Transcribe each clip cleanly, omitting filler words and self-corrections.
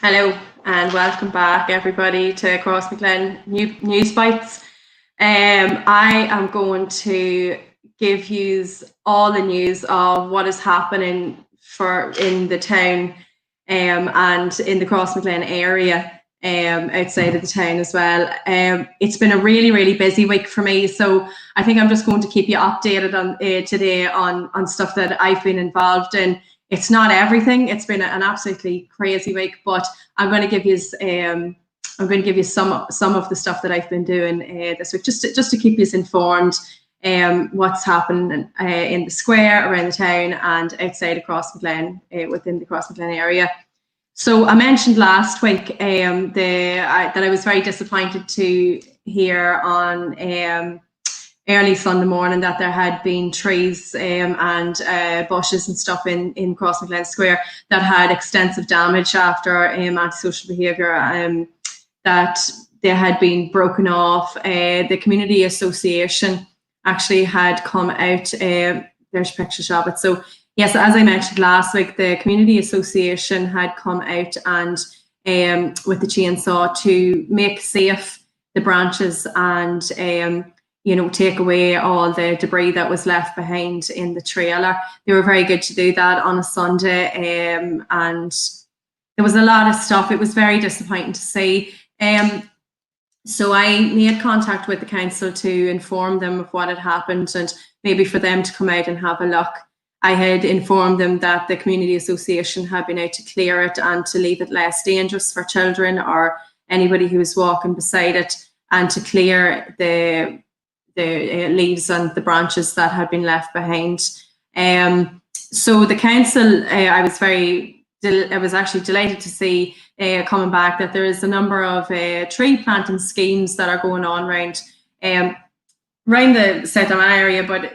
Hello and welcome back, everybody, to Crossmaglen News Bites. I am going to give you all the news of what is happening in the town and in the Crossmaglen area, outside of the town as well. It's been a really busy week for me, so I think I'm just going to keep you updated on today on stuff that I've been involved in. It's not everything. It's been an absolutely crazy week, but I'm going to give you some of the stuff that I've been doing this week, just to keep you informed. What's happening in the square, around the town, and outside of Crossmaglen, within the Crossmaglen area. So I mentioned last week that I was very disappointed to hear on early Sunday morning that there had been trees and bushes and stuff in Crossmaglen Square that had extensive damage after antisocial behaviour, that they had been broken off. The community association actually had come out, there's pictures of it. So yes, as I mentioned last week, the community association had come out and with the chainsaw to make safe the branches and take away all the debris that was left behind in the trailer. They were very good to do that on a Sunday, and there was a lot of stuff. It was very disappointing to see. So I made contact with the council to inform them of what had happened and maybe for them to come out and have a look. I had informed them that the community association had been out to clear it and to leave it less dangerous for children or anybody who was walking beside it, and to clear the leaves and the branches that had been left behind. So the council, I was actually delighted to see coming back that there is a number of tree planting schemes that are going on around the South Armagh area, but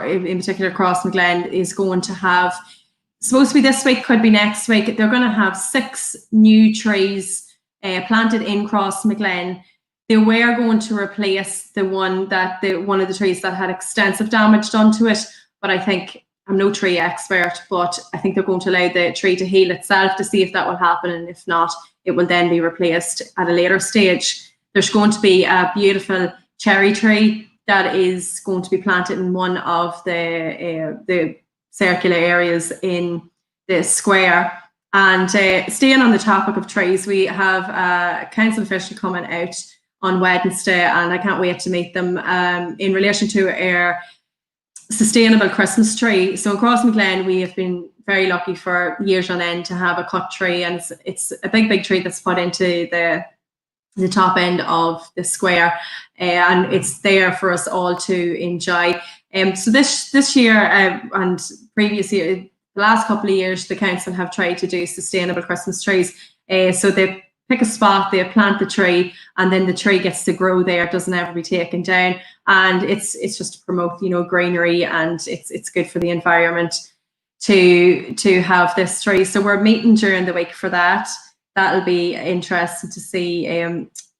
in particular Crossmaglen is going to have, supposed to be this week, could be next week, they're going to have 6 new trees planted in Crossmaglen. They were going to replace one of the trees that had extensive damage done to it, but I think, I'm no tree expert, but I think they're going to allow the tree to heal itself to see if that will happen, and if not, it will then be replaced at a later stage. There's going to be a beautiful cherry tree that is going to be planted in one of the circular areas in the square. And staying on the topic of trees, we have a council official coming out on Wednesday, and I can't wait to meet them in relation to our sustainable Christmas tree. So in Crossmaglen, we have been very lucky for years on end to have a cut tree, and it's a big tree that's put into the top end of the square, and it's there for us all to enjoy. So this year and previous year, the last couple of years, the council have tried to do sustainable Christmas trees. So they pick a spot, they plant the tree, and then the tree gets to grow there. It doesn't ever be taken down, and it's just to promote greenery, and it's good for the environment to have this tree. So we're meeting during the week for that. That'll be interesting to see.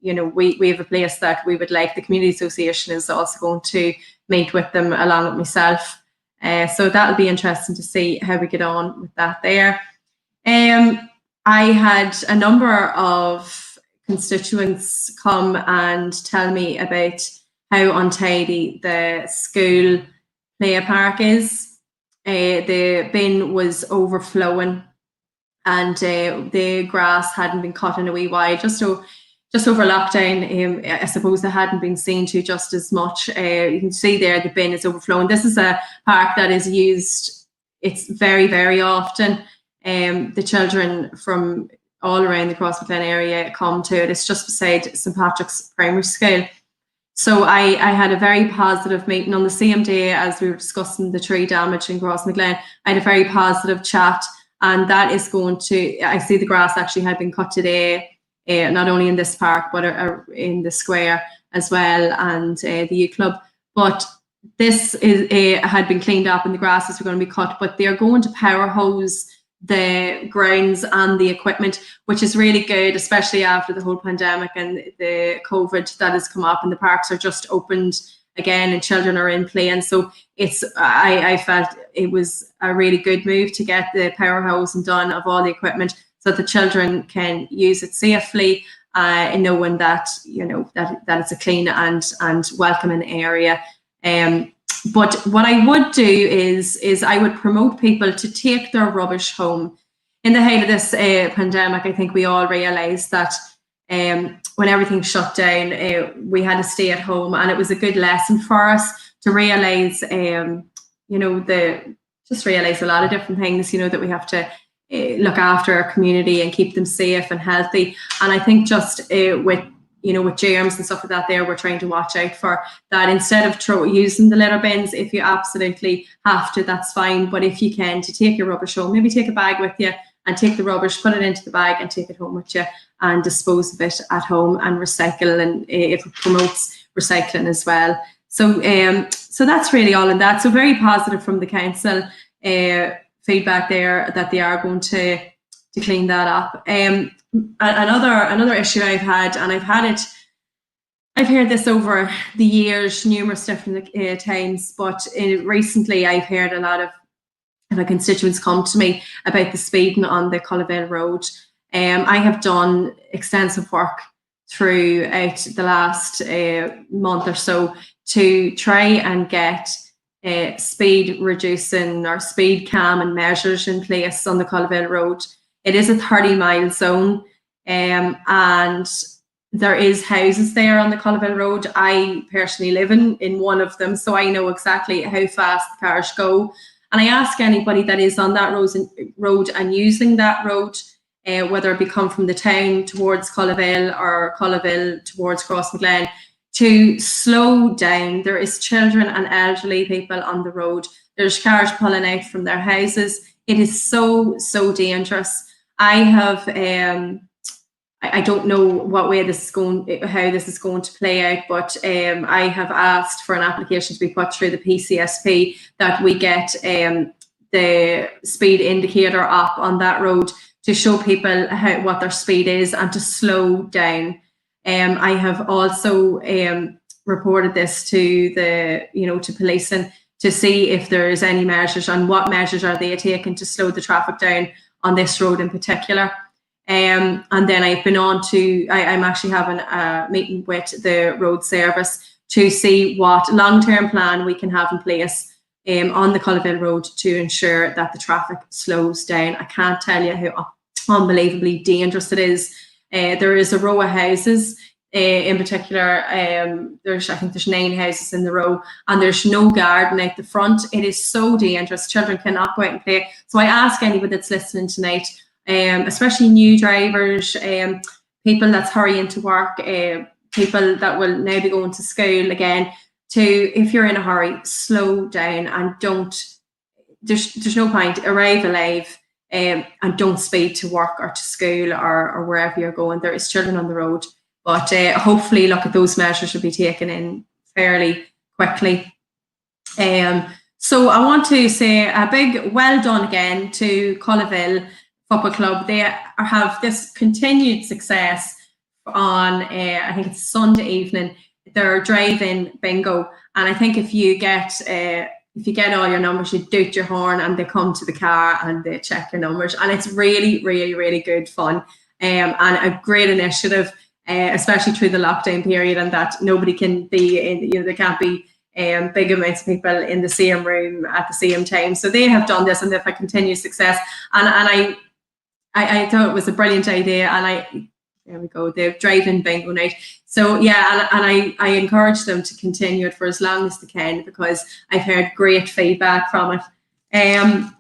We have a place that we would like. The community association is also going to meet with them along with myself. So that'll be interesting to see how we get on with that there. I had a number of constituents come and tell me about how untidy the school play park is. The bin was overflowing, and the grass hadn't been cut in a wee while, just over lockdown. I suppose they hadn't been seen to just as much. You can see there the bin is overflowing. This is a park that is used, it's very often. The children from all around the Crossmaglen area come to it. It's just beside St Patrick's Primary School. So I had a very positive meeting on the same day as we were discussing the tree damage in Crossmaglen. I had a very positive chat, and that is going to, I see the grass actually had been cut today, not only in this park, but in the square as well, and the youth club. But this had been cleaned up and the grasses were going to be cut, but they're going to power hose the grounds and the equipment, which is really good, especially after the whole pandemic and the COVID that has come up, and the parks are just opened again and children are in playing. So I felt it was a really good move to get the power hosing done of all the equipment. So so that the children can use it safely, knowing that that it's a clean and welcoming area. But what I would do is I would promote people to take their rubbish home. In the height of this pandemic, I think we all realised that when everything shut down, we had to stay at home, and it was a good lesson for us to realise, just realise a lot of different things, that we have to look after our community and keep them safe and healthy. And I think just with germs and stuff like that, there we're trying to watch out for that. Instead of using the litter bins, if you absolutely have to, that's fine. But if you can, to take your rubbish home, maybe take a bag with you and take the rubbish, put it into the bag and take it home with you and dispose of it at home and recycle. And it promotes recycling as well. So so that's really all in that. So very positive from the council feedback there that they are going to clean that up. Another issue I've had, and I've heard this over the years, numerous different times, but recently I've heard a lot of my constituents come to me about the speeding on the Cullaville Road. I have done extensive work throughout the last month or so to try and get speed reducing or speed calming measures in place on the Cullaville Road. It is a 30-mile zone, and there is houses there on the Cullaville Road. I personally live in one of them, so I know exactly how fast the cars go. And I ask anybody that is on that road and using that road, whether it be come from the town towards Cullaville or Cullaville towards Crossmaglen, to slow down. There is children and elderly people on the road. There's cars pulling out from their houses. It is so dangerous. I have, I don't know what way this is going, how this is going to play out, but I have asked for an application to be put through the PCSP that we get the speed indicator up on that road to show people what their speed is and to slow down. I have also reported this to to policing to see if there is any measures and what measures are they taking to slow the traffic down on this road in particular. And then I've been on to, I'm actually having a meeting with the road service to see what long-term plan we can have in place on the Cullaville Road to ensure that the traffic slows down. I can't tell you how unbelievably dangerous it is. There is a row of houses in particular. I think there's 9 houses in the row, and there's no garden out the front. It is so dangerous. Children cannot go out and play. So I ask anybody that's listening tonight, especially new drivers, people that's hurrying to work, people that will now be going to school again, to, if you're in a hurry, slow down and there's no point, arrive alive, and don't speed to work or to school or wherever you're going. There is children on the road, but hopefully, look, at those measures will be taken in fairly quickly. So I want to say a big well done again to Cullaville Football Club. They have this continued success on, I think it's Sunday evening, their drive-in bingo. And I think if you get all your numbers, you doot your horn and they come to the car and they check your numbers. And it's really, really, really good fun, and a great initiative, especially through the lockdown period, and that nobody can be in, there can't be big amounts of people in the same room at the same time. So they have done this and they've had continued success. And I thought it was a brilliant idea, and there we go, the drive-in bingo night. So yeah, and I encourage them to continue it for as long as they can, because I've heard great feedback from it.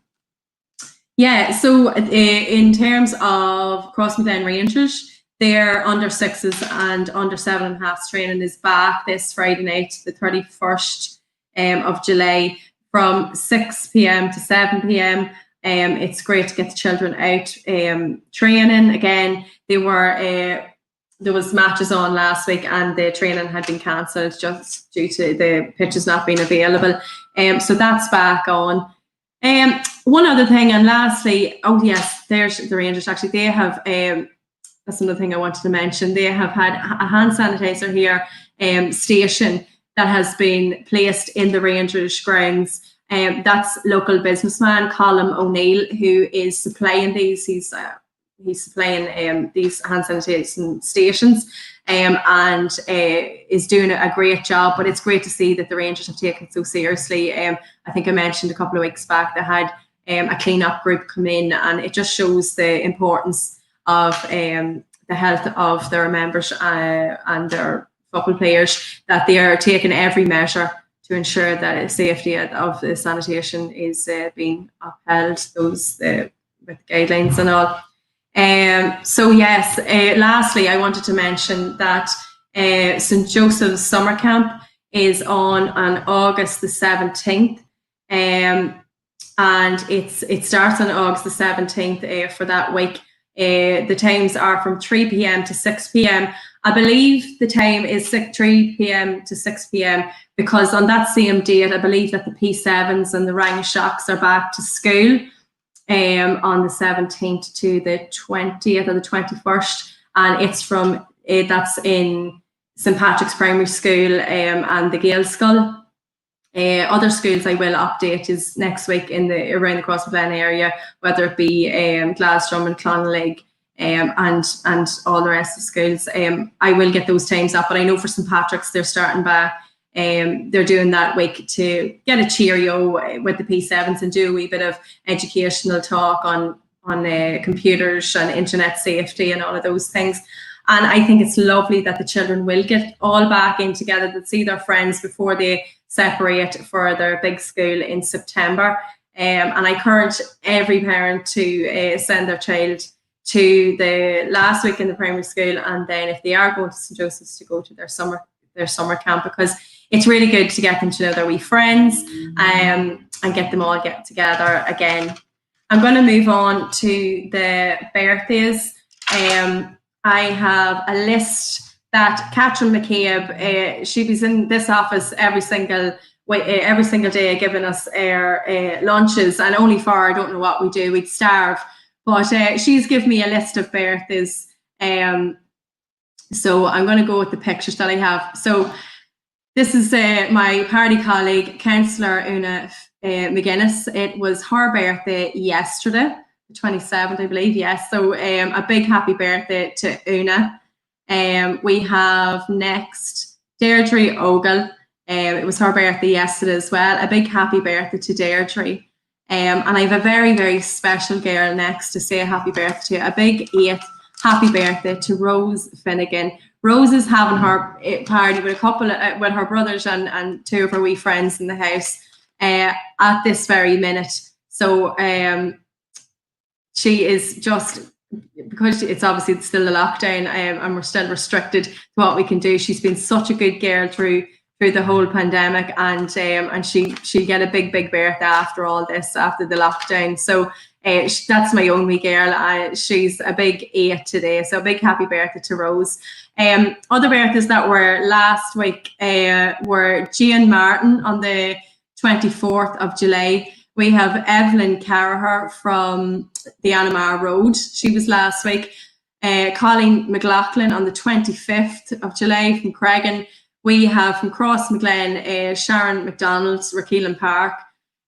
Yeah, so in terms of Crossmaglen Rangers, their under 6s and under 7.5s training is back this Friday night, the 31st of July, from 6 p.m. to 7 p.m. It's great to get the children out training again. There was matches on last week and the training had been cancelled just due to the pitches not being available. So that's back on. One other thing, and lastly, oh yes, there's the Rangers. Actually, they have that's another thing I wanted to mention. They have had a hand sanitizer here station that has been placed in the Rangers grounds. That's local businessman Colin O'Neill who is supplying these. He's he's supplying these hand sanitation stations, and is doing a great job. But it's great to see that the Rangers have taken it so seriously. I think I mentioned a couple of weeks back they had a clean-up group come in, and it just shows the importance of the health of their members and their football players, that they are taking every measure to ensure that the safety of the sanitation is being upheld, those with guidelines and all. So yes, lastly, I wanted to mention that St. Joseph's Summer Camp is on August the 17th. And it starts on August the 17th for that week. The times are from 3 p.m. to 6 p.m. I believe the time is 3 p.m. to 6 p.m. because on that same date, I believe that the P7s and the Rang Shocks are back to school on the 17th to the 20th or the 21st. And it's from, that's in St. Patrick's Primary School and the Gaelskull. Other schools I will update is next week around the Crossmaglen area, whether it be Glasdrum and Clonlake and all the rest of the schools. I will get those times up, but I know for St. Patrick's they're starting back. They're doing that week to get a cheerio with the P7s and do a wee bit of educational talk on computers and internet safety and all of those things. And I think it's lovely that the children will get all back in together, to see their friends before they separate for their big school in September. And I encourage every parent to send their child to the last week in the primary school, and then if they are going to St. Joseph's, to go to their summer camp, because it's really good to get them to know their wee friends and get them all get together again. I'm going to move on to the birthdays. I have a list that Catherine McCabe, she was in this office every single day giving us our lunches, and only for, I don't know what we do, we'd starve. But she's given me a list of birthdays. So I'm going to go with the pictures that I have. So this is my party colleague, Councillor Una McGuinness. It was her birthday yesterday, the 27th, I believe, yes. So a big happy birthday to Una. We have next Deirdre Ogle. It was her birthday yesterday as well. A big happy birthday to Deirdre. And I have a very, very special girl next to say a happy birthday to. A big 8th happy birthday to Rose Finnegan. Rose is having her party with a couple of, with her brothers and two of her wee friends in the house at this very minute. So she is just, because it's obviously still a lockdown and we're still restricted to what we can do. She's been such a good girl through the whole pandemic, and she'll get a big birthday after all this, after the lockdown. So that's my own wee girl. She's a big 8 today, so a big happy birthday to Rose. Other birthdays that were last week were Jean Martin on the 24th of July. We have Evelyn Carraher from the Anamar Road. She was last week. Colleen McLaughlin on the 25th of July from Cregan. We have from Crossmaglen, Sharon McDonald, Rakeelan Park.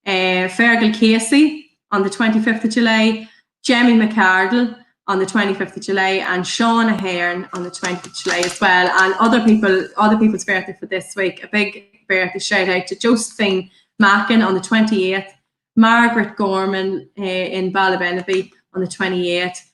Fergal Casey on the 25th of July. Jemmy McCardle on the 25th of July. And Sean Ahern on the 20th of July as well. And other people's birthday for this week. A big birthday shout out to Josephine Mackin on the 28th. Margaret Gorman in Ballybenneby on the 28th.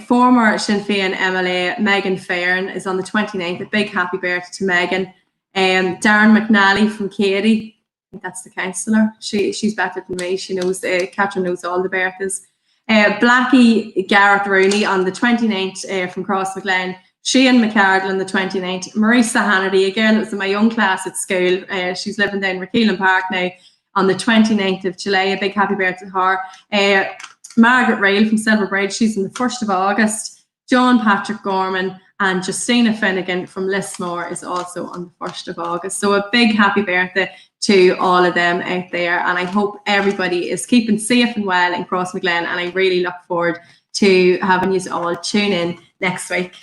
Former Sinn Féin MLA Megan Fairn is on the 29th. A big happy birthday to Megan. Darren McNally from Katy, I think that's the councillor. She's better than me. She knows, Catherine knows all the birthdays. Blackie Garrett Rooney on the 29th from Crossmaglen. Shane McCardle on the 29th. Marisa Hannity, a girl that was in my own class at school. She's living down Rakeelan Park now, on the 29th of July. A big happy birthday to her. Margaret Rail from Silverbridge, she's on the 1st of August. John Patrick Gorman and Justina Finnegan from Lismore is also on the 1st of August. So a big happy birthday to all of them out there. And I hope everybody is keeping safe and well in Crossmaglen. And I really look forward to having you all tune in next week.